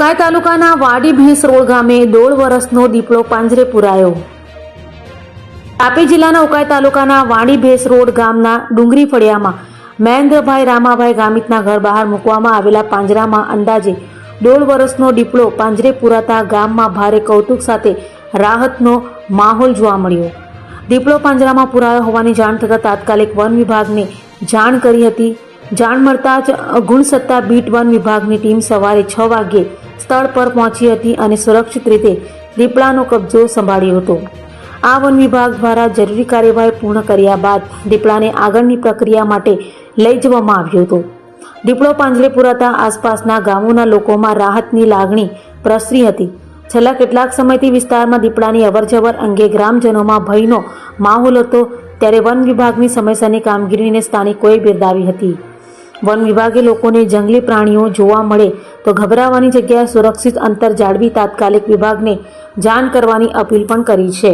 ઉકાઈ તાલુકાના વાડી ભેંસ રોડ ગામે 1.5 વર્ષનો દીપડો પાંજરે પુરાયો। તાપી જિલ્લાના ઉકાઈ તાલુકાના વાડી ભેંસ રોડ ગામના ડુંગરી ફળિયામાં મહેન્દ્રભાઈ રામાભાઈ ગામિતના ઘર બહાર મૂકવામાં આવેલા પાંજરામાં અંદાજે 1.5 વર્ષનો દીપડો પાંજરે પુરાતા ગામમાં ભારે કૌતુક સાથે રાહતનો માહોલ જોવા મળ્યો। દીપડો પાંજરામાં પુરાયો હોવાની જાણ થતાં તાત્કાલિક વન વિભાગને જાણ કરી હતી। જાણ મળતા જ ગુણસત્તા બીટ વન વિભાગની ટીમ સવારે 6 વાગ્યે સ્થળ પર પહોંચી હતી અને સુરક્ષિત રીતે દીપડાનો કબજો સંભાળ્યો હતો। આ વન વિભાગ દ્વારા જરૂરી કાર્યવાહી પૂર્ણ કર્યા બાદ દીપડાને આગળની પ્રક્રિયા માટે લઈ જવામાં આવ્યો હતો। દીપડો પાંજરે પુરાતા આસપાસના ગામોના લોકોમાં રાહતની લાગણી પ્રસરી હતી। છેલ્લા કેટલાક સમયથી વિસ્તારમાં દીપડાની અવરજવર અંગે ગ્રામજનોમાં ભયનો માહોલ હતો, ત્યારે વન વિભાગની સમયસરની કામગીરીને સ્થાનિકોએ બિરદાવી હતી। વન વિભાગે લોકોને જંગલી પ્રાણીઓ જોવા મળે તો ગભરાવાની જગ્યાએ સુરક્ષિત અંતર જાળવી તાત્કાલિક વિભાગને જાણ કરવાની અપીલ પણ કરી છે।